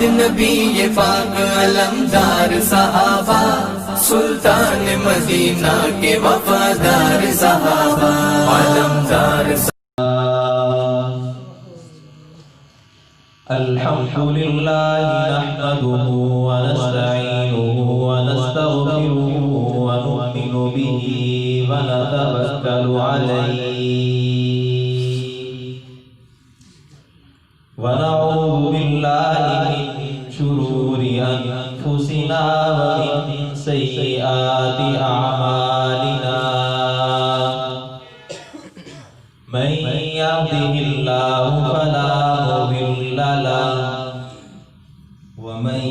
بعد نبی پاک علمدار صحابہ، سلطان مدینہ کے وفادار صحابہ، علمدار الحمد لله نحمده ونستعينه ونستغفره ونؤمن به ونتوكل عليه ونعوذ بالله من شرور أنفسنا ومن سيئات أعمالنا من يهده الله فلا مضل له ومن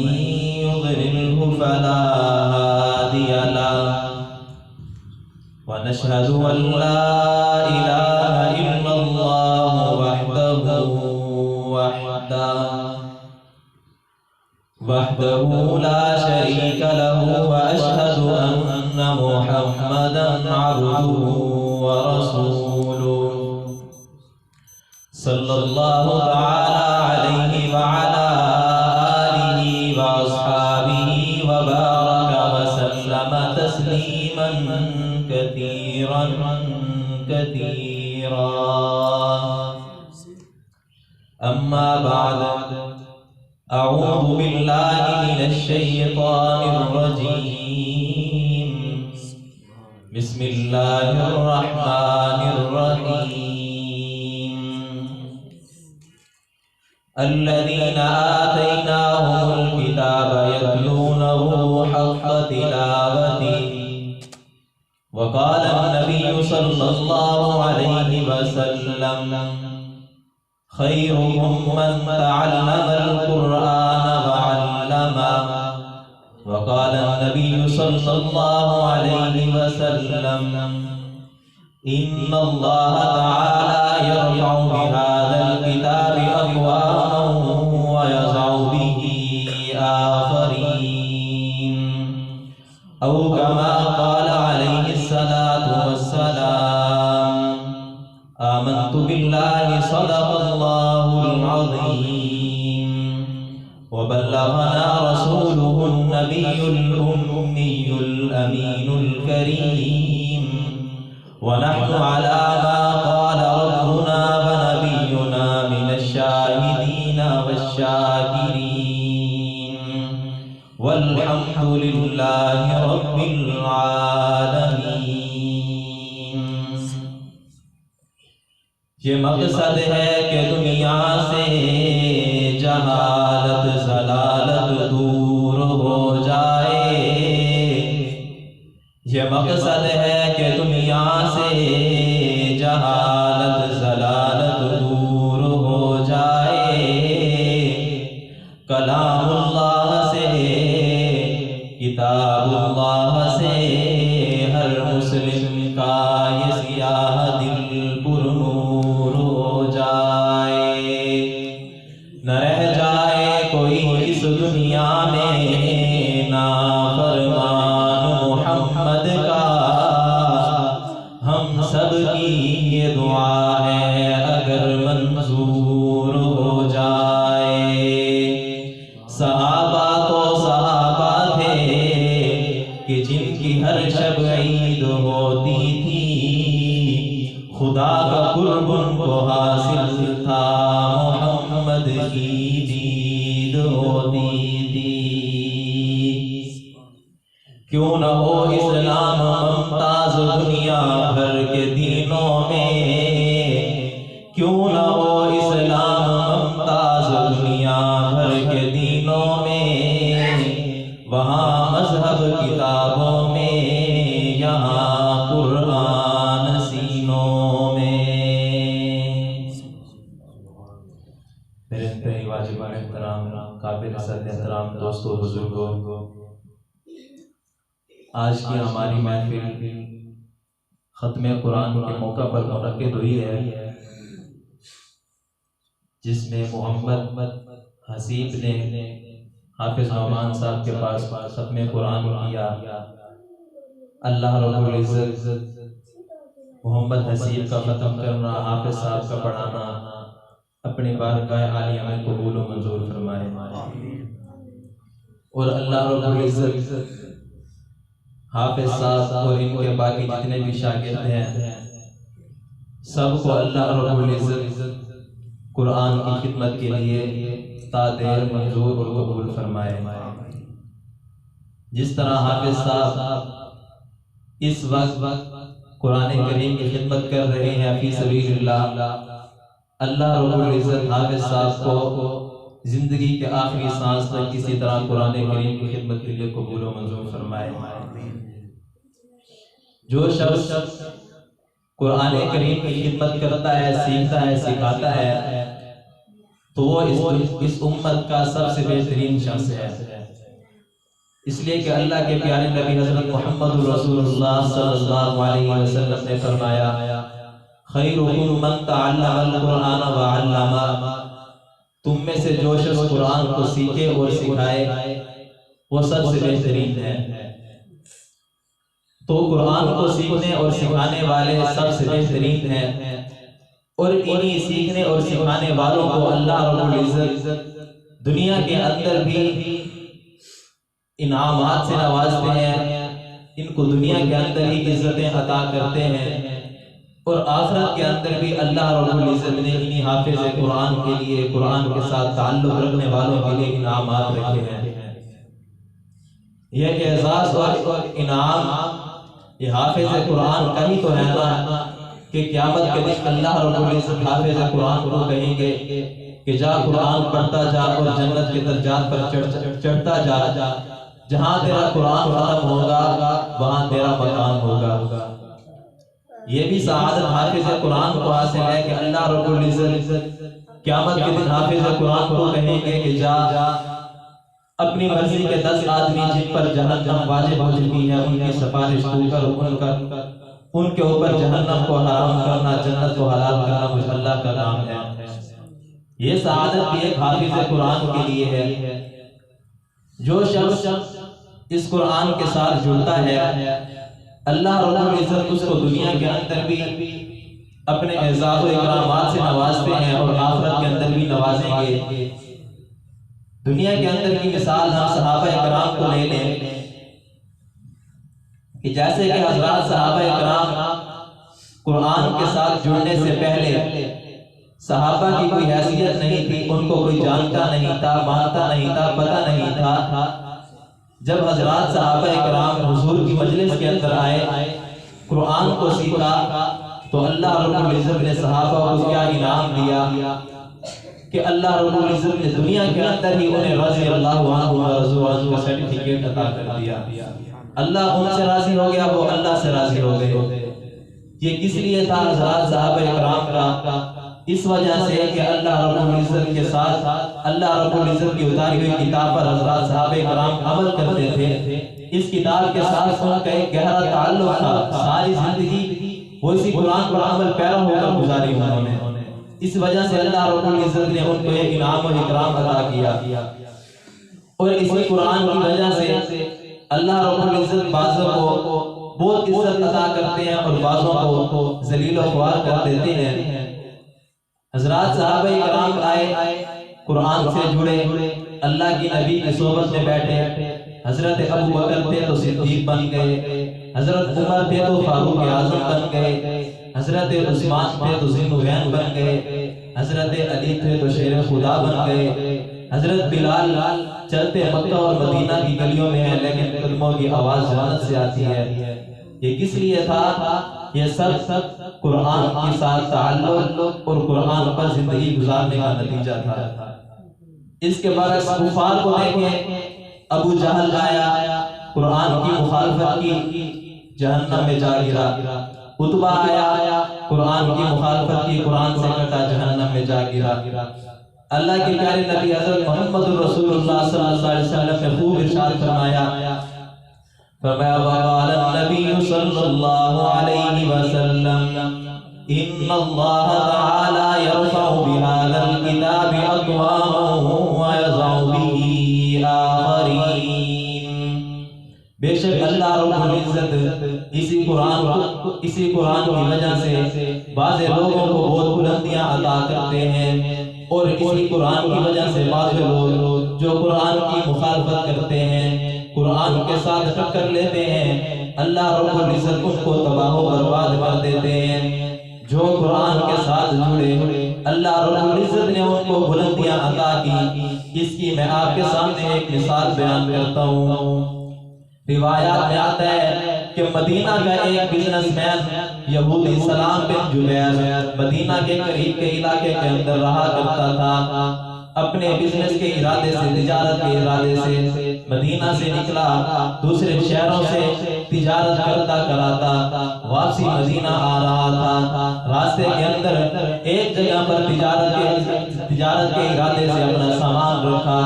يضلله فلا هادي له ونشهد أن لا إله إلا الله وحده لا شريك له وأشهد أن محمدا عبده ورسوله صلى الله تعالى عليه وعلى آله وأصحابه وبارك وسلم تسليما كثيرا كثيرا. أما بعد، أعوذ بالله من الشيطان الرجيم. بسم الله الرحمن الرحيم. الذين آتيناهم الكتاب يتلونه حق تلاوته. وقال النبي صلى الله عليه وسلم: خيركم من تعلم القرآن وعلمه. وقال النبي صلى الله عليه وسلم: إن الله تعالى يرفع بهذا الكتاب أقواما ويضع به آخرين، أو كما قال عليه الصلاة والسلام. آمنت بالله صدق الله العظيم، وبلغنا رسوله النبي الأمي الأمين الكريم، ونحن على ما قال ربنا ونبينا من الشاهدين والشاكرين، والحمد لله رب العالمين. یہ مقصد ہے کہ دنیا سے جہالت ضلالت دور ہو جائے. یہ مقصد ہے کہ دنیا سے جہالت ضلالت دور ہو جائے. کلام اللہ سے کتاب اللہ سے ہر مسلم کا یہ سیاہ دل پرنور ہو جائے. نہ رہ جائے کوئی اس دنیا میں نافرمان محمد کا. ہم سب کی یہ دعا ہے اگر منظور ہو جائے. صحابہ تو صحابہ تھے کہ جن کی ہر شب عید ہوتی تھی. خدا کا قرب ان کو حاصل تھا، محمد کی دید ہوتی تھی. کیوں نہ ہو اسلام ممتاز دنیا بھر کے دینوں میں. کیوں نہ ہو اسلام ممتاز دنیا بھر کے دینوں میں. وہاں مذہب کتابوں میں، یہاں قرآن سینوں میں. میرے انتہائی واجبان احترام، قابل صد احترام دوستو بزرگوں، آج کی ہماری محفل ختم قرآن کے موقع پر منعقد ہوئی ہے، جس میں محمد حسیب نے حافظ نعمان صاحب کے پاس ختم قرآن کیا. اللہ رب العزت محمد حسیب کا ختم کرنا، حافظ صاحب کا پڑھانا اپنی بارگاہ عالیہ میں قبول و منظور فرمائے. اور اللہ رب العزت حافظ صاحب اور ان کے باقی جتنے بھی شاگرد ہیں سب کو اللہ رب العزت قرآن کی خدمت کے لیے تا دیر منظور اور قبول فرمائے۔ جس طرح حافظ صاحب اس وقت قرآن کریم کی خدمت کر رہے ہیں فی سبیل اللہ، اللہ رب العزت حافظ صاحب کو زندگی کے آخری سانس تک کسی طرح قرآن کریم کی خدمت کے لیے قبول و منظور فرمائے۔ جو شخص قرآن کریم کی خدمت کرتا ہے، سیکھتا ہے، سکھاتا ہے، تو وہ اس امت کا سب سے بہترین شخص ہے، اس لیے کہ اللہ کے پیارے نبی حضرت محمد رسول اللہ صلی اللہ علیہ وسلم نے فرمایا خیرکم من تعلم القرآن وعلمہ، تم میں سے جو شخص قرآن کو سیکھے اور سکھائے وہ سب سے بہترین ہے۔ تو قرآن کو سیکھنے اور سکھانے والے سب سے بہترین ہیں، اور انہی سیکھنے اور سکھانے والوں کو اللہ رب العزت دنیا کے اندر بھی انعامات سے نوازتے ہیں، ان کو دنیا کے اندر ہی عزتیں عطا کرتے ہیں، اور آخرت کے اندر بھی اللہ رب العزت نے انہی حافظ قرآن کے لیے، قرآن کے ساتھ تعلق رکھنے والوں کے لیے انعامات رکھے ہیں۔ یہ اعزاز اور انعام یہ حافظ قرآن کا ہی تو ہے نا کہ قیامت کے دن اللہ رب العزت حافظ قرآن کو کہیں گے کہ جا قرآن پڑھتا جا اور جنت کے درجات پر چڑھتا جا، جہاں تیرا قرآن ختم ہوگا وہاں تیرا مقام ہوگا۔ یہ بھی سعادت حافظ قرآن کو حاصل ہے کہ اللہ رب العزت قیامت کے دن حافظ قرآن کو کہیں گے کہ جا اپنی مرضی کے 10 آدمی جن پر جہنم واجب ہو چکی ہے ان کی سفارش کر ان کے اوپر جہنم کو حرام کرنا، جنت کو حلال کرنا مجھ اللہ کا کام ہے۔ یہ سعادت بھی ایک حافظ قرآن کے لیے ہے۔ جو شخص اس قرآن کے ساتھ جڑتا ہے اللہ رب العزت اس کو دنیا کے اندر بھی اپنے اعزاز و اکرامات سے نوازتے ہیں اور آخرت کے اندر بھی نوازیں گے۔ دنیا کے اندر کی مثال ہم صحابہ اکرام کو لے لیں کہ جیسے کہ حضرات صحابہ اکرام قرآن کے ساتھ جڑنے سے پہلے صحابہ کی کوئی حیثیت نہیں تھی، ان کو کوئی جانتا نہیں تھا، مانتا نہیں تھا، پتہ نہیں تھا۔ جب حضرات صحابہ اکرام حضور کی مجلس کے اندر آئے، قرآن کو سیکھا، تو اللہ رب العزت نے صحابہ کو کیا انعام دیا کہ اللہ رب العزت نے دنیا کے اندر ہی انہیں رضی اللہ عنہ و رضوا عنہ کا سرٹیفکیٹ عطا کر دیا۔ اللہ ان سے راضی ہو گیا، وہ اللہ سے راضی ہو گئے۔ یہ کس لیے تھا حضرات صحابہ اکرام کا؟ اس وجہ سے کہ اللہ رب العزت کے ساتھ اللہ رب العزت کی اتاری ہوئی کتاب پر حضرات صحابہ کرام عمل کرتے تھے۔ اس کتاب کے ساتھ ان کا ایک گہرا تعلق تھا، ساری زندگی وہ اسی قرآن پر عمل پیرا ہو کر گزاری انہوں نے۔ اس وجہ سے اللہ رب العزت نے ان کو ایک انعام و اکرام عطا کیا، اور اسی قرآن کی وجہ سے اللہ رب العزت بعضوں کو بہت عزت عطا کرتے ہیں اور بعضوں کو ذلیل و خوار کر دیتے ہیں۔ حضرات صحابہ کرام آئے، قرآن سے جڑے، اللہ کی نبی کی صحبت میں بیٹھے۔ حضرت ابو بکر تھے تو صدیق بن گئے، حضرت عمر تھے تو فاروق اعظم بن گئے، حضرت عثمان تھے تو ذی النورین بن گئے، حضرت علی تھے تو شیر خدا بن گئے، حضرت بلال چلتے مکہ اور مدینہ کی گلیوں میں ہیں لیکن قدموں کی آواز جنت سے آتی ہے۔ یہ کس لیے تھا؟ یہ سب قرآن کے ساتھ تعلق اور قرآن پر زندگی گزارنے کا نتیجہ تھا۔ اس کے برعکس کفار کو دیکھیں، ابو جہل آیا، قرآن کی مخالفت کی، جہنم میں جا گرا۔ عتبہ آیا، قرآن کی مخالفت کی، قرآن سے کٹا، جہنم میں جا گرا۔ اللہ کے پیارے نبی حضرت محمد رسول اللہ صلی اللہ علیہ وسلم نے خوب ارشاد فرمایا، وقال النبی صلی اللہ علیہ وسلم ان اللہ تعالی یرفع بهذا الكتاب اقواما ويضع به آخرین۔ بے شک اللہ رب العزت اسی قرآن کی وجہ سے بعض لوگوں کو بہت بلندیاں عطا کرتے ہیں، اور اسی قرآن کی وجہ سے بعض لوگ جو قرآن کی مخالفت کرتے ہیں، قرآن کے ساتھ ٹکر لیتے ہیں، اللہ رب العزت ان کو تباہ و برباد کر دیتے ہیں۔ جو قرآن کے ساتھ جڑے، اللہ رب العزت نے ان کو بلندیاں عطا کی۔ اس کی میں آپ کے سامنے ایک مثال بیان کرتا ہوں۔ روایات میں آتا ہے کہ مدینہ کا ایک بزنس مین یہودی سلام بن جبیر مدینہ کے قریب کے علاقے کے اندر رہا کرتا تھا۔ اپنے بزنس کے ارادے سے، تجارت کے ارادے سے مدینہ سے نکلا، دوسرے شہروں سے تجارت کرتا کراتا واپسی مدینہ آ رہا تھا۔ راستے کے اندر ایک جگہ پر تجارت کے ارادے سے اپنا سامان رکھا،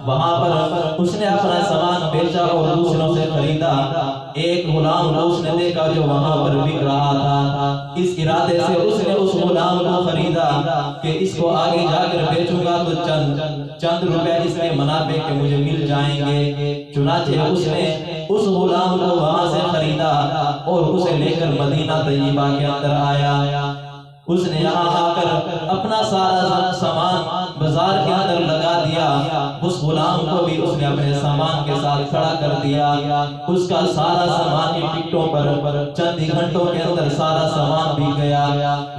وہاں پر اس نے اپنا سامان بیچا اور دوسروں سے خریدا۔ ایک غلام کو اس نے دیکھا جو وہاں پر بک رہا تھا، اس ارادے سے اس نے اس غلام کو خریدا کہ اس کو آگے جا کر بیچوں گا تو چند روپے اس کے منافع کے مجھے مل جائیں گے۔ چنانچہ اس نے اس غلام کو وہاں سے خریدا اور اسے لے کر مدینہ طیبہ کے اندر آیا۔ اس نے یہاں آ کر اپنا سارا سامان بازار کے اندر لگا دیا۔ اس غلام کو بھی اس نے اپنے سامان کے ساتھ کھڑا کر دیا۔ اس کا سارا سامان کی ٹکٹوں پر چند ہی گھنٹوں کے اندر سارا سامان بک گیا۔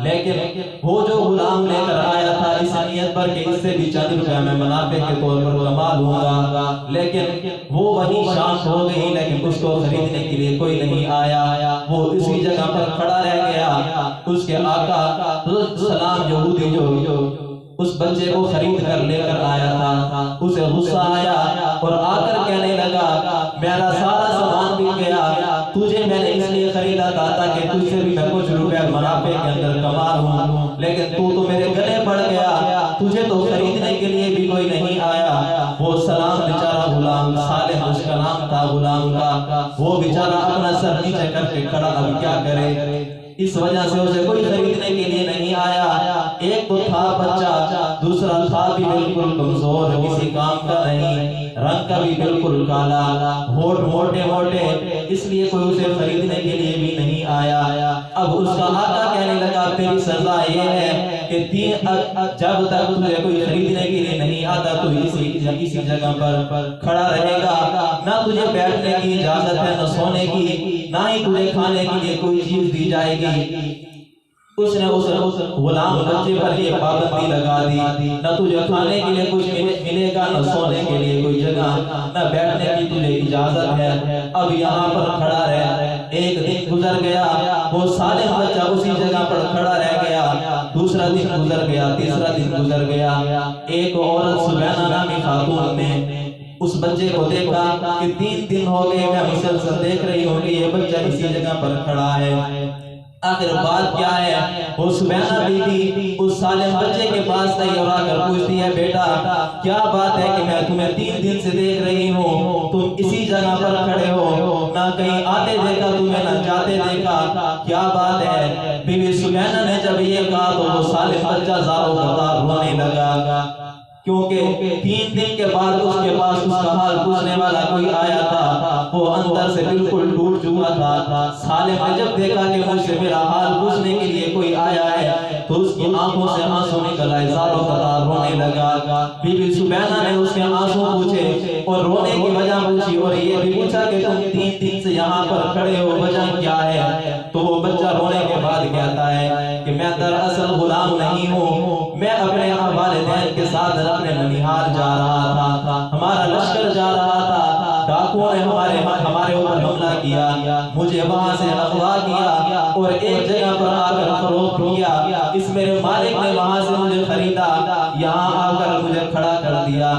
لیکن وہ جو غلام لے کر آیا تھا اس نیت پر کہ اس سے بھی چند روپے میں منافع کے طور پر کما لوں گا، لیکن وہ وہی شام ہو گئی لیکن اس کو خریدنے کے لیے کوئی نہیں آیا۔ وہ اسی جگہ پر کھڑا رہ گیا۔ اس کے آقا سلام یہودی جو اس بچے کو خرید کر لے کر آیا تھا، اسے غصہ آیا اور آ کر کہنے لگا میرا سارا سامان بک گیا، تجھے میں نے اس لیے خریدا تھا تاکہ تجھ سے بھی میں کچھ روپے منافع کے اندر کما لوں، لیکن تو میرے گلے پڑ گیا، تجھے تو خریدنے کے لیے بھی کوئی نہیں آیا۔ وہ سلام بیچارہ غلام، صالح اس کا نام تھا غلام کا، وہ بیچارہ اپنا سر نیچے کر کے کھڑا، اب کیا کرے؟ اس وجہ سے اسے کوئی خریدنے کے لیے نہیں آیا۔ ایک تو تھا بچہ، دوسرا تھا بھی بالکل کمزور، کسی کام کا نہیں، رنگ کا بھی بالکل کالا، ہونٹ موٹے موٹے، اس لیے کوئی اسے خریدنے کے لیے بھی نہیں آیا۔ اب اس کا آقا کہنے لگا تیری سزا یہ ہے کہ جب تک تجھے کوئی خریدنے کے لیے نہیں آتا تو اسی جگہ پر کھڑا رہے گا، نہ تجھے بیٹھنے کی اجازت ہے نہ سونے کی، نہ ہی تجھے کھانے کے لیے کوئی چیز دی جائے گی۔ اس نے اس غلام بچے پر یہ پابندی لگا دی، نہ تجھے کھانے کے لیے کچھ ملے گا، نہ سونے کے لیے کوئی جگہ، نہ بیٹھنے کی تجھے اجازت ہے، اب یہاں پر کھڑا رہ۔ ایک دن گزر گیا، وہ صالح بچہ اسی جگہ پر کھڑا رہ گیا، دوسرا دن گزر گیا، تیسرا دن گزر گیا۔ ایک عورت سبینہ نامی خاتون نے اس بچے کو دیکھا کہ 3 دن ہو گئے میں مسلسل دیکھ رہی ہوں کہ یہ بچہ اسی جگہ پر کھڑا ہے، آخر بات کیا ہے؟ وہ سبینہ بی بی اس صالح بچے کے پاس گئی اور آ کر پوچھتی ہے بیٹا کیا بات ہے کہ میں تمہیں 3 دن سے دیکھ رہی ہوں، تم اسی جگہ پر کھڑے ہو، نہ کہیں آتے دیکھا تمہیں نہ جاتے دیکھا، کیا بات ہے؟ بی بی سبینہ نے جب یہ کہا تو وہ صالح بچہ زاروں قطار رونے لگا، کیونکہ 3 دن کے بعد اس کے پاس اس کا حال پوچھنے والا کوئی آیا تھا، وہ اندر سے بالکل ٹوٹ چکا تھا۔ صالح نے جب دیکھا کہ مجھ سے میرا حال پوچھنے کے لیے کوئی آیا ہے تو اس کی آنکھوں سے آنسو نکل آئے، زاروں قطار رونے لگا۔ بی بی سبینہ نے اس کے آنسو پوچھے اور رونے کی وجہ پوچھی اور یہ بھی پوچھا کہ تم 3 دن سے یہاں پر کھڑے ہو، وجہ کیا ہے؟ تو وہ بچہ رونے کے بعد کہتا ہے کہ میں دراصل غلام نہیں ہوں، میں اپنے والدین کے ساتھ اپنے ننیحال جا رہا تھا، ہمارا لشکر جا رہا تھا، ڈاکوؤں نے ہمارے اوپر حملہ کیا، مجھے وہاں سے اغوا کیا اور ایک جگہ پر آ کر فروخت کیا، اس میرے مالک نے وہاں سے مجھے خریدا، یہاں آ کر مجھے کھڑا کر دیا،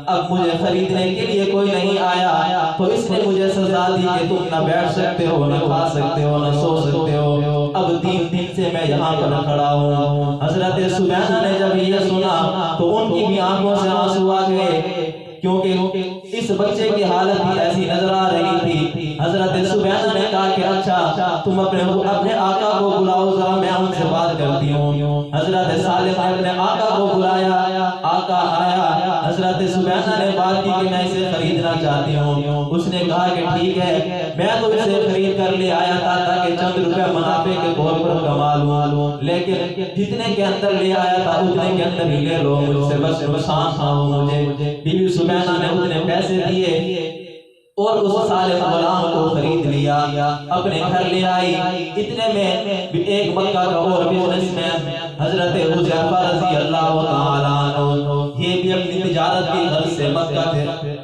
اب مجھے خریدنے کے لیے کوئی نہیں آیا تو اس نے مجھے سزا دی کہ تم نہ بیٹھ سکتے ہو، نہ کھا سکتے ہو، نہ سو سکتے ہو، اب 3 دن سے میں یہاں پر کھڑا ہوں۔ حضرت سبینہ نے جب یہ سنا تو ان کی بھی آنکھوں سے آنسو آ گئے، کیونکہ اس بچے کی حالت بھی ایسی نظر آ رہی تھی حضرت سبیانہ نے کہا کہ اچھا تم اپنے آقا کو بلاؤ ذرا میں ان سے بات کرتی ہوں۔ حضرت سالم نے اپنے آقا کو بلایا، آقا آیا، حضرت سبیانہ نے بات کی کہ میں اسے خریدنا چاہتی ہوں۔ اس نے کہا کہ ٹھیک ہے، میں تو اسے خرید کر لے آیا تھا تاکہ چند روپے منافع کے طور پر کما لوں، لیکن جتنے کے اندر لے آیا تھا اتنے کے اندر ہی لے لو، مجھ سے بس نقصان تھا مجھے۔ بی بی سبیانہ نے اتنے پیسے دیے اور اس سالم غلام کو خرید لیا، اپنے گھر لے آئی۔ اتنے میں ایک مکہ کا اور بزنس مین حضرت حذیفہ رضی اللہ تعالیٰ عنہ، یہ بھی اپنی تجارت کی غرض سے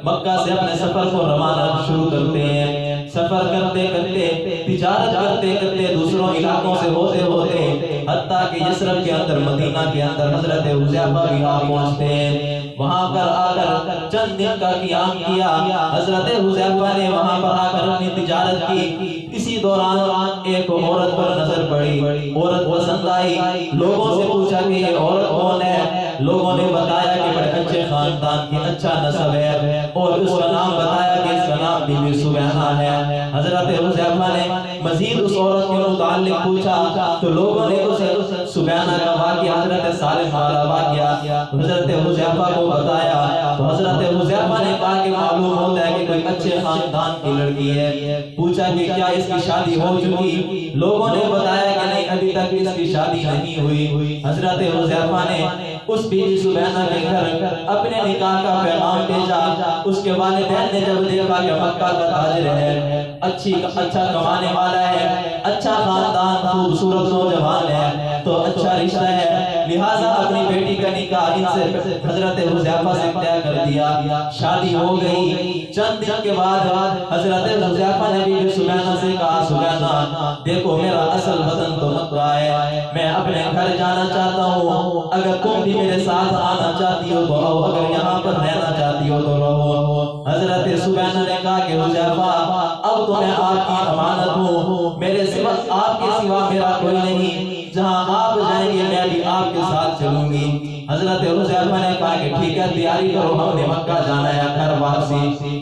مکہ سے اپنے سفر کو روانہ شروع کرتے ہیں۔ سفر کرتے کرتے، تجارت کرتے کرتے، دوسروں علاقوں سے ہوتے ہوتے حتیٰ کہ یثرب کے اندر، مدینہ کے اندر حضرت حذیفہ بھی آ پہنچتے ہیں۔ وہاں پر آ کر چند دن کا قیام کیا۔ حضرت حذیفہ نے وہاں پر آ کر اپنی تجارت کی۔ اسی دوران ایک عورت پر نظر پڑی، عورت پسند آئی، لوگوں سے پوچھا کہ یہ عورت کون ہے؟ لوگوں نے بتایا کہ بڑے اچھے خاندان کی، اچھا نسب ہے، اور اس کا نام بتایا کہ اس کا نام بی بی سبیانہ ہے۔ حضرت حذیفہ نے مزید اس عورت کے متعلق پوچھا تو لوگوں نے اس سبیانہ کا واقعہ، حضرت سالم والا واقعہ حضرت حذیفہ کو بتایا تو حضرت حذیفہ نے کہا کہ معلوم ہوتا ہے کہ کوئی اچھے خاندان کی لڑکی ہے۔ پوچھا کہ کیا اس کی شادی ہو چکی؟ لوگوں نے بتایا کہ نہیں، ابھی تک اس کی شادی نہیں ہوئی۔ حضرت حذیفہ نے اس بی بی سبیانہ کے گھر اپنے نکاح کا پیغام بھیجا۔ اس کے والدین نے جب دیکھا کہ مکہ کا تاجر ہے، اچھا کمانے والا ہے، اچھا خاندان، خوبصورت نوجوان ہے، تو اچھا رشتہ ہے، لہٰذا اپنی بیٹی کا نکاح ان سے حضرت حذیفہ سے طے کر دیا۔ شادی ہو گئی۔ چند دن کے بعد حضرت حذیفہ نے بی بی سبیانہ سے کہا، سبیانہ دیکھو، میرا اصل وطن تو مکہ ہے، میں اپنے گھر جانا چاہتا ہوں، اگر تم بھی میرے ساتھ آنا چاہتی ہو تو آؤ، اگر یہاں پر رہنا چاہتی ہو تو رہو۔ حضرت سبیانہ نے کہا کہ حذیفہ، اب تو میں آپ کی امانت ہوں، میرے سوا آپ کے سوا میرا کوئی نہیں، جہاں آپ جائیں گے میں بھی آپ کے ساتھ چلوں گی۔ حضرت حذیفہ نے کہا کہ ٹھیک ہے، تیاری کرو، ہم نے مکہ جانا ہے، گھر واپسی۔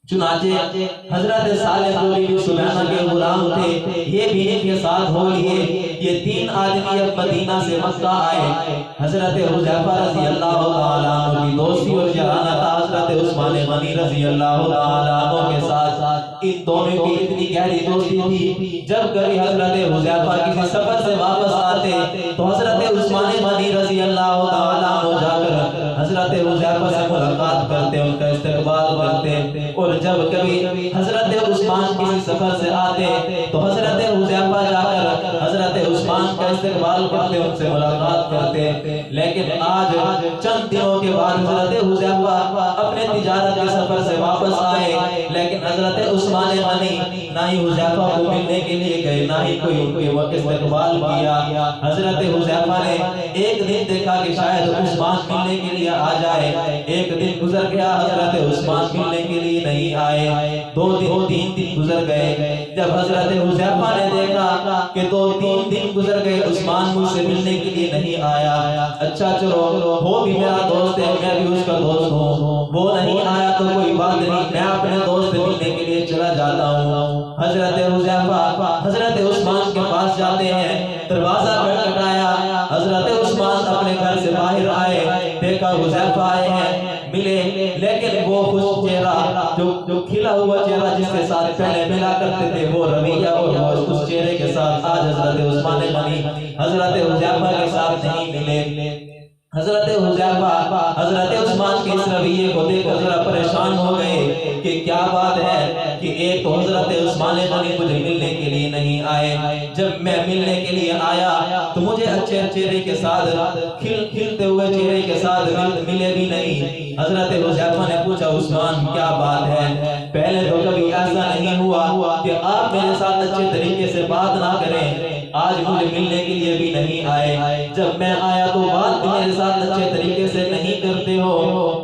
چنانچہ حضرت سالم جو بی بی سبیانہ کے غلام تھے، یہ بھی ان کے ساتھ ہو لیے۔ یہ تین آدمی اب مدینہ سے مکہ آئے۔ حضرت حذیفہ رضی اللہ تعالیٰ عنہ کی دوستی اور جرانہ تھا حضرت عثمان غنی رضی اللہ تعالیٰ عنہ کے ساتھ۔ ان دونوں کی اتنی گہری دوستی تھی، جب کبھی حضرت حذیفہ کسی سفر سے واپس آتے تو حضرت عثمان غنی رضی اللہ تعالیٰ عنہ جا کر حضرت حذیفہ سے ملاقات کرتے، ان کا استقبال کرتے، اور جب کبھی حضرت عثمان کسی سفر سے آتے تو حضرت حذیفہ جا کر حضرت عثمان کا استقبال کرتے، ان سے ملاقات کرتے۔ لیکن آج چند دنوں کے بعد حضرت حذیفہ اپنے تجارت کے سفر سے واپس آئے، لیکن حضرت عثمان غنی نہ ہی حذیفہ کو ملنے کے لیے گئے، نہ ہی کوئی ان کے وقت استقبال کیا۔ حضرت حذیفہ نے ایک دن دیکھا کہ شاید عثمان ملنے کے لیے آ جائے۔ ایک دن گزر گیا، حضرت عثمان ملنے کے لیے نہیں آئے۔ 2 دن 3 دن گزر گئے۔ جب حضرت حذیفہ نے دیکھا کہ 2-3 دن گزر گئے، عثمان مجھ سے ملنے کے لیے نہیں آیا، اچھا چلو وہ بھی میرا دوست ہے، میں بھی اس کا دوست ہوں، وہ نہیں آیا تو کوئی بات نہیں، میں اپنے دوست سے ملنے کے لیے چلا جاتا ہوں۔ حضرت حذیفہ حضرت عثمان کے پاس جاتے ہیں، دروازہ کھٹکھٹایا، حضرت عثمان اپنے گھر سے باہر آئے، دیکھا حذیفہ آئے ہیں، ملے، لیکن وہ خوش چہرہ، جو کھلا ہوا چہرہ جس کے ساتھ پہلے ملا کرتے تھے، وہ رویہ اور وہ اس چہرے کے ساتھ آج حضرت عثمان غنی حضرت حذیفہ کے ساتھ نہیں ملے۔ حضرت حذیفہ حضرت عثمان کے اس رویے کو دیکھ کر ذرا پریشان ہو گئے کہ کیا بات ہے کہ ایک تو حضرت عثمان غنی مجھے ملنے کے لیے نہیں آئے، جب میں ملنے کے لیے آیا تو مجھے اچھے چہرے کے ساتھ، کھلتے ہوئے چہرے کے ساتھ ملے بھی نہیں۔ حضرت حذیفہ نے پوچھا، عثمان کیا بات ہے؟ پہلے تو کبھی ایسا نہیں ہوا کہ آپ میرے ساتھ اچھے طریقے سے بات نہ کریں، آج مجھے ملنے کے لیے بھی نہیں آئے، جب میں آیا تو بات بھی میرے ساتھ اچھے طریقے سے نہیں کرتے ہو۔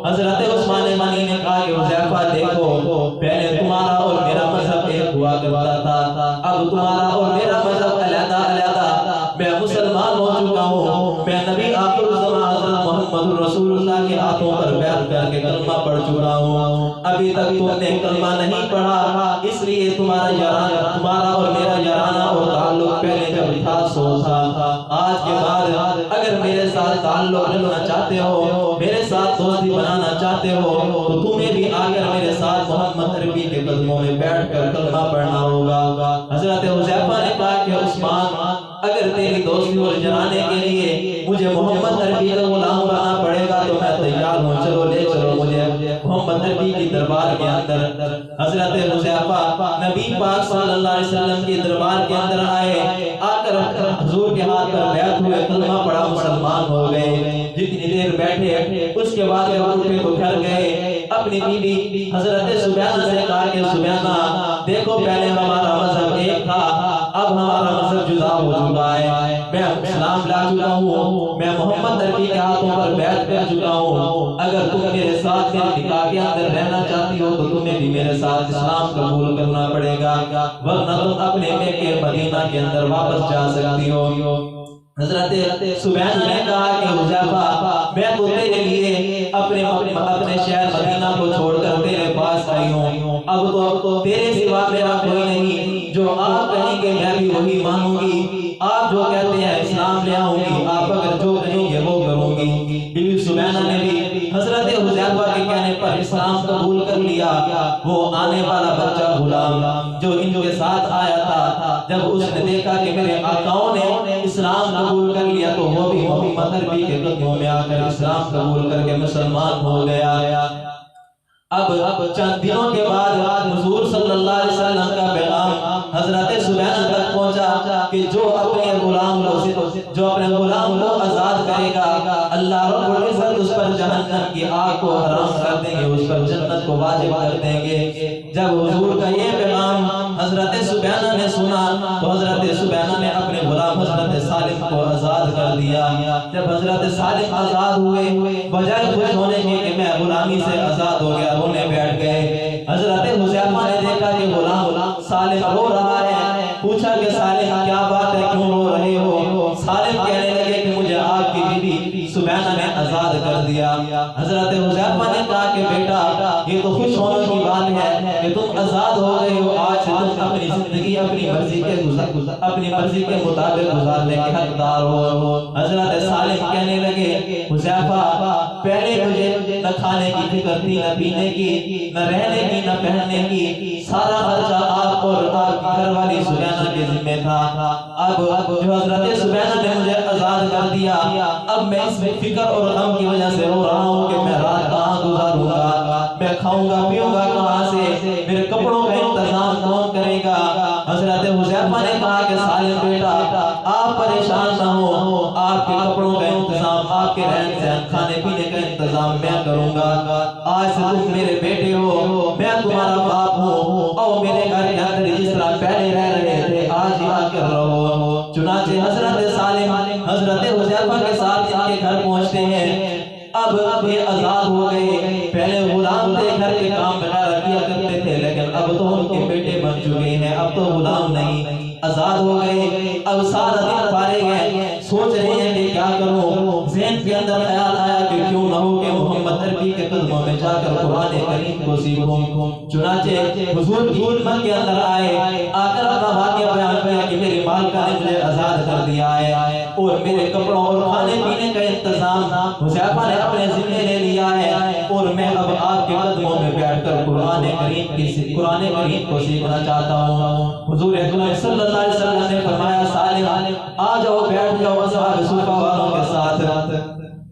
حضرت عثمان غنی نے کہا کہ حذیفہ دیکھو، پہلے تمہارا اور میرا مذہب ایک ہوا کرتا تھا، اب تمہارا اور میرا مذہب علیحدہ علیحدہ، میں مسلمان ہو چکا ہوں، میں نبی آخر الزمان حضرت محمد رسول اللہ کے ہاتھوں پر بیعت کر کے کلمہ پڑھ چکا ہوں، ابھی تک تم نے کلمہ نہیں پڑھا، اس لیے تمہارا اور میرا یارانہ اور تعلق پہلے جب تھا سو تھا، آج کے بعد اگر میرے ساتھ تعلق رکھنا چاہتے ہو، میرے ساتھ دوستی بنانا چاہتے ہو، تو تمہیں بھی آ کر میرے ساتھ محمد عربی کے قدموں میں بیٹھ کر کلمہ پڑھنا ہوگا۔ حضرت حذیفہ نے کہا کہ عثمان، اگر تیری دوستی اور جلانے کے لیے مجھے محمد عربی کا غلام بننا پڑے گا تو میں تیار ہوں، چلو لے چلو مجھے محمد عربی کی دربار کے اندر۔ حضرت حذیفہ نبی پاک صلی اللہ علیہ وسلم کی دربار کے اندر آئے، آ کر حضور کے ہاتھ پر بیعت ہوئے، کلمہ پڑھا، مسلمان ہو گئے۔ جتنی دیر بیٹھے اس کے بعد جب اٹھے تو گھر گئے، اپنی بیوی حضرت سبیانہ سے کہا کہ سبیانہ دیکھو، پہلے ہمارا مذہب ایک تھا، اب ہمارا مذہب جدا ہو چکا ہے، میں اسلام لا چکا ہوں، میں محمد عربی کے ہاتھوں پر بیعت کر چکا ہوں، اگر تم میرے ساتھ میرے نکاح کے اندر رہنا چاہتی ہو تو تمہیں بھی میرے ساتھ اسلام قبول کرنا پڑے گا، ورنہ تم اپنے مکہ مدینہ کے اندر واپس جا سکتی ہو۔ حضرت سبیانہ نے کہا کہ حذیفہ، میں تو تیرے لیے اپنے شہر مدینہ کو چھوڑ کر تیرے پاس آئی ہوں، اب تو تیرے سوا میرا کوئی نہیں، جو آپ کہیں گے میں بھی وہی مانوں گی، آپ جو کہتے ہیں اسلام لے آؤں گی، آپ اگر جو کہیں گے وہ کروں گی۔ بیوی سبیانہ نے بھی حضرت حذیفہ کے کہنے پر اسلام قبول کر لیا۔ وہ آنے والا بچہ غلام جو ان کے ساتھ آیا تھا، جب اس نے دیکھا کہ میرے آقاؤں نے اسلام قبول کر لیا تو وہ بھی محمد عربی کے قدموں میں آ کر اسلام قبول کر کے مسلمان ہو گیا۔ اب چند دنوں کے بعد حضور صلی اللہ علیہ وسلم کا پیغام حضرت سبیانہ تک پہنچا کہ جو اپنے غلام کو آزاد کرے گا، اللہ رب العزت اس پر جہنم کی آگ کو حرام کر دیں گے، اس پر جنت کو واجب کر دیں گے۔ جب حضور کا یہ پیغام حضرت سبیانہ نے سنا تو حضرت سبیانہ نے اپنے غلام حضرت سالم کو آزاد کر دیا۔ جب حضرت سالم آزاد ہوئے، بجائے خوش ہونے کے کہ میں غلامی سے آزاد ہو گیا، رونے بیٹھ گئے۔ حضرت حذیفہ نے دیکھا کہ غلام سالم رو رہا ہے، پوچھا کہ سالم کیا بات ہے، کیوں رو رہے ہو؟ سالم کہنے لگے کہ مجھے آپ کی بیوی سبیانہ نے آزاد کر دیا۔ حضرت حذیفہ نے کہا کہ بیٹا، یہ تو خوش ہونے کی بات ہے کہ تم آزاد ہو گئے ہو، آج سے تم اپنی زندگی اپنی مرضی کے مطابق گزارنے کے حقدار ہو۔ حضرت سالم کہنے لگے حذیفہ، پہلے مجھے نہ کھانے کی فکر تھی، نہ پینے کی، نہ رہنے کی، نہ پہننے کی، سارا خرچہ آپ اور آپ کی گھر والی سبیانہ کے ذمہ تھا۔ اب جو حضرت سبیانہ نے مجھے آزاد کر دیا، اب میں اس میں فکر اور غم کی وجہ سے رو رہا ہوں کہ میں رات کہاں گزاروں گا، میں کھاؤں گا پیوں گا کہاں سے، میرے کپڑوں کا انتظام کون کرے گا؟ حضرت حذیفہ نے کہا کہ سالم بیٹا، آپ پریشان نہ ہو، آپ کے کپڑوں کا انتظام، آپ کے رہن سہن، کھانے پینے کا انتظام میں کروں گا۔ آج سے تم میرے بیٹے ہو، میں تمہارا باپ ہوں، اور میرے گھر کے اندر جس طرح پہلے رہ رہے تھے آج ہی آ کر رہو۔ چنانچہ حضرت سالم حضرت حذیفہ کے ساتھ ان کے گھر پہنچتے ہیں۔ اب یہ آزاد ہو گئے، پہلے غلام تھے، گھر کے کام وغیرہ کیا کرتے تھے، لیکن اب تو ان کے بیٹے بن چکے ہیں، اب تو غلام نہیں، آزاد ہو گئے۔ اب سارا دن فارغ ہیں، سوچ رہے ہیں کہ کیا کروں۔ ذہن کے اندر خیال آیا کہ کیوں نہ ہو کہ محمد عربی کے قدموں میں جا کر قرآن کریم کو سیکھوں۔ چنانچہ حضور کی خدمت کے اندر آئے، آ کر اپنا واقعہ بیان کیا کہ میری مالکہ نے مجھے آزاد کر دیا ہے اور میرے کپڑوں اور کھانے پینے کا انتظام حذیفہ نے اپنے ذمہ لے لیا ہے، اور میں اب آپ کے قدموں میں بیٹھ کر قرآن کریم کو سیکھنا چاہتا ہوں۔ حضور اکرم صلی اللہ علیہ وسلم نے فرمایا سالم آ جاؤ، بیٹھ جاؤ اصحاب صفہ والوں کے ساتھ۔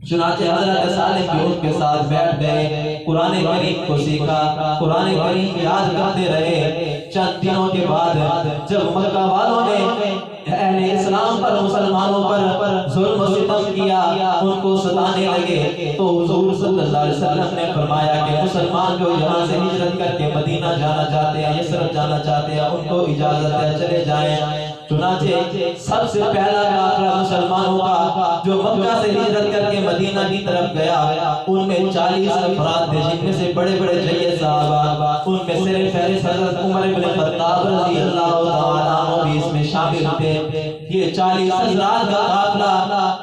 چنانچہ حضرت سالم بھی ان کے ساتھ بیٹھ گئے، قرآن کریم کو سیکھا، قرآن کریم یاد کرتے رہے۔ چند دنوں کے بعد جب مکہ والوں نے اہل اسلام پر، مسلمانوں پر ظلم و ستم کیا، ان کو ستانے لگے، تو حضور صلی اللہ علیہ وسلم نے فرمایا کہ مسلمان جو یہاں سے ہجرت کر کے مدینہ جانا چاہتے ہیں، یثرب جانا چاہتے ہیں، ان کو اجازت ہے، چلے جائیں۔ چنانچہ سب سے پہلا قافلہ مسلمانوں کا جو مکہ سے ہجرت کر کے مدینہ کی طرف گیا، ان میں 40 افراد تھے، جن میں سے بڑے بڑے جید صحابہ، ان میں سر فہرست حضرت عمر بن خطاب رضی اللہ تعالیٰ عنہ بھی اس میں شامل تھے۔ یہ 40 حضرات کا قافلہ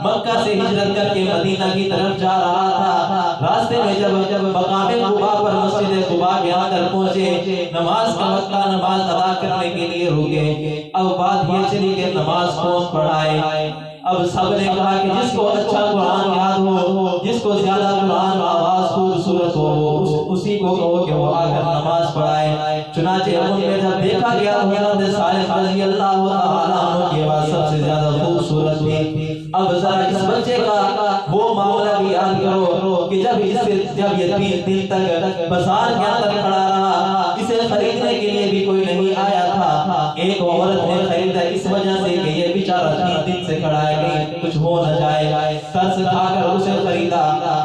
مکہ سے ہجرت کر کے مدینہ کی طرف جا رہا تھا۔ راستے میں جب مقام قباء پر مسجد قباء کے اندر پہنچے، نماز کا وقت نماز ادا کرنے کے لیے رکے۔ اب بات یہ چلی کہ نماز کون پڑھائے؟ اب سب نے کہا کہ جس کو اچھا قرآن یاد ہو، جس کو زیادہ قرآن آواز خوبصورت ہو، اسی کو کہو کہ وہ آ کر نماز پڑھائے۔ چنانچہ ان میں جب دیکھا گیا تو حضرت صالح رضی اللہ تعالیٰ عنہ کی آواز سب سے زیادہ خوبصورت تھی۔ اب ذرا اس بچے کا وہ معاملہ بھی یاد کرو کہ جب یہ 3 دن تک بازار کے اندر کھڑا رہا، اسے خریدنے کے لیے بھی کوئی نہیں آیا تھا۔ ایک عورت نے خریدا اس وجہ سے کہ یہ بیچارہ 3 دن سے کھڑا ہے، کہیں کچھ ہو نہ جائے، ترس کھا کر اسے خریدا۔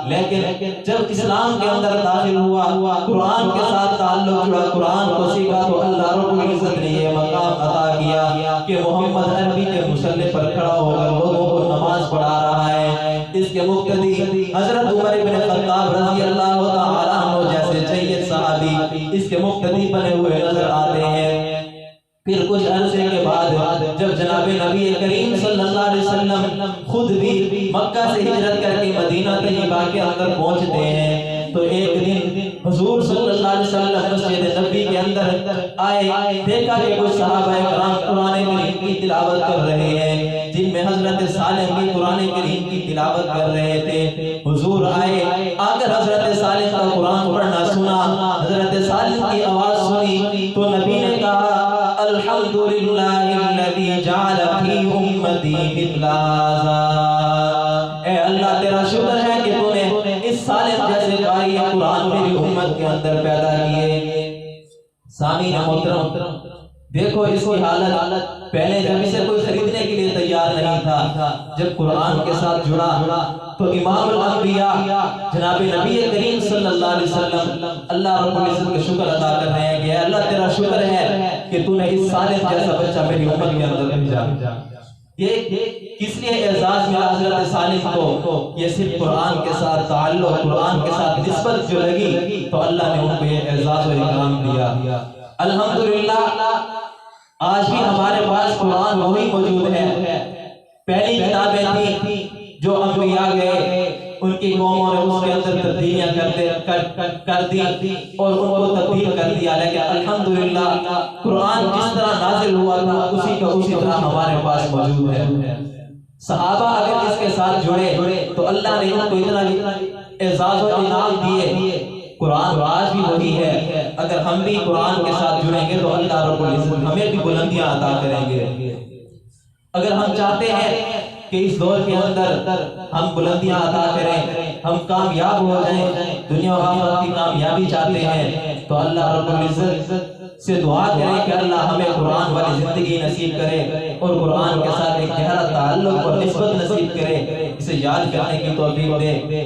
لیکن جب اسلام کے اندر داخل ہوا، قرآن کے ساتھ تعلق جڑا، قرآن کو سیکھا، تو اللہ رب العزت نے یہ مقام عطا کیا کہ محمد عربی کے مصلی پر کھڑا ہو کر لوگوں کو نماز پڑھا رہا ہے۔ اس کے مقتدی حضرت عمر بن خطاب رضی اللہ تعالیٰ عنہ جیسے جید صحابی اس کے مقتدی بنے ہوئے نظر آتے ہیں۔ پھر کچھ عرصے کے بعد جب جناب نبی کریم صلی اللہ علیہ وسلم خود بھی مکہ سے ہجرت کر کے مدینہ طیبہ کے اندر پہنچتے ہیں، تو ایک دن حضور صلی اللہ علیہ وسلم مسجد نبی کے اندر آئے، دیکھا کہ کچھ صحابہ کرام قرآن کریم کی تلاوت کر رہے ہیں، جن میں حضرت صالح بھی قرآن کریم کی تلاوت کر رہے تھے۔ حضور آئے، آ کر حضرت صالح کا قرآن پڑھنا سنا، حضرت صالح کی آواز سنی تو نبی نے کہا الحمدللہ الذی جعل فی امتی مثل ھذا، اے اللہ تیرا شکر ہے کہ تو نے اس صالح جیسے قاری قرآن میری امت کے اندر پیدا کیے۔ سامعین محترم، دیکھو اس کی حالت، پہلے جب اسے کوئی خریدنے کے لیے تیار نہیں تھا، جب قرآن کے ساتھ جڑا تو امام الانبیاء جناب نبی کریم صلی اللہ علیہ وسلم اللہ رب العزت کے شکر ادا کر رہے ہیں کہ اللہ تیرا شکر ہے کہ تو نے اس صالح جیسا بچہ میری امت کے اندر بھیجا۔ یہ کس لیے اعزاز ملا حضرت صالح کو؟ یہ صرف قرآن کے ساتھ تعلق، قرآن کے ساتھ نسبت جو لگی تو اللہ نے ان کو یہ اعزاز و اکرام دیا۔ الحمدللہ آج بھی ہمارے پاس قرآن وہی موجود ہے۔ پہلی کتابیں تھیں جو انبیاء گئے، ان کی قوموں نے اس کے اندر تبدیلیاں کر دی اور ان کو تبدیل کر دیا، لیکن الحمدللہ قرآن جس طرح نازل ہوا تھا اسی کا اسی طرح ہمارے پاس موجود ہے۔ صحابہ اگر اس کے ساتھ جڑے تو اللہ نے ان کو اتنا اعزاز و انعام دیے۔ قرآن آج بھی وہی ہے، اگر ہم بھی قرآن کے ساتھ جڑیں گے تو اللہ رب العزت ہمیں بھی بلندیاں عطا کریں گے۔ اگر ہم چاہتے ہیں کہ اس دور کے اندر ہم بلندیاں عطا کریں، ہم کامیاب ہو جائیں، دنیا و آخرت کی کامیابی چاہتے ہیں، تو اللہ رب العزت سے دعا کریں کہ اللہ ہمیں قرآن والی زندگی نصیب کرے اور قرآن کے ساتھ ایک گہرا تعلق اور نسبت نصیب کرے، اسے یاد کرنے کی توفیق دے۔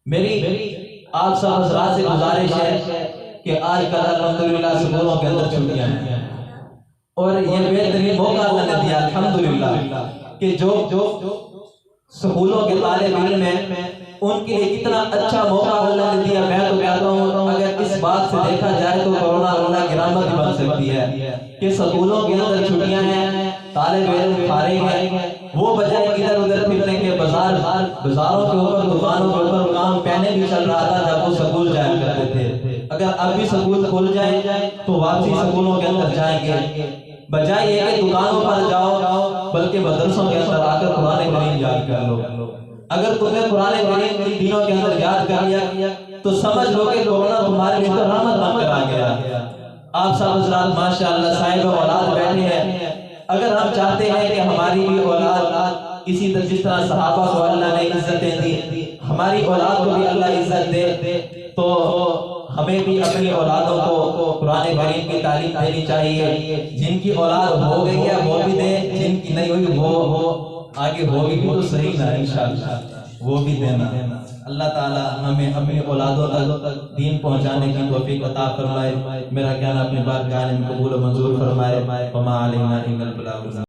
میری آپ سب حضرات سے گزارش ہے کہ آج کل الحمدللہ سکولوں کے اندر چھٹیاں ہیں، اور یہ بہترین موقع اللہ نے دیا الحمدللہ کہ جو سکولوں کے طالب علم ہیں ان کے لیے کتنا اچھا موقع اللہ نے دیا۔ میں تو کہتا ہوں اگر اس بات سے دیکھا جائے تو کرونا اللہ کی رحمت بن سکتی ہے کہ سکولوں کے اندر چھٹیاں ہیں، طالب علم فارغ ہیں، وہ بجائے ادھر ادھر پھرنے کے بازاروں کے اوپر، دکانوں کے اوپر کام پہلے بھی چل رہا تھا جب وہ سکول جایا کرتے تھے۔ اگر اب بھی سکول کھل جائے تو واپسی سکولوں کے اندر جائیں گے، بجائے یہ کہ دکانوں پر جاؤ بلکہ مدرسوں کے اندر آ کر قرآن کریم یاد کر لو۔ اگر تم نے قرآن کریم ان دنوں کے اندر یاد کر لیا تو سمجھ لو کہ کرونا تمہارے لیے رحمت بن کر آ گیا۔ آپ سب حضرات ماشاءاللہ صاحب اولاد بیٹھے ہیں، اگر ہم چاہتے ہیں کہ ہماری بھی اولاد اسی طرح جس طرح صحابہ کو اللہ نے عزتیں دی، ہماری اولاد کو بھی اللہ عزت دے، تو ہمیں بھی اپنی اولادوں کو قرآن کریم کی تعلیم دینی چاہیے۔ جن کی اولاد ہو گئی ہے وہ بھی دیں، جن کی نہیں ہوئی وہ آگے ہوگی بھی تو صحیح نہ انشاءاللہ وہ بھی دینا۔ اللہ تعالی ہمیں اپنی اولادوں تک دین پہنچانے کی توفیق عطا فرمائے۔ میرا کہنا اپنی بات کا عالم قبول و منظور فرمائے۔ وما علینا الا البلاغ۔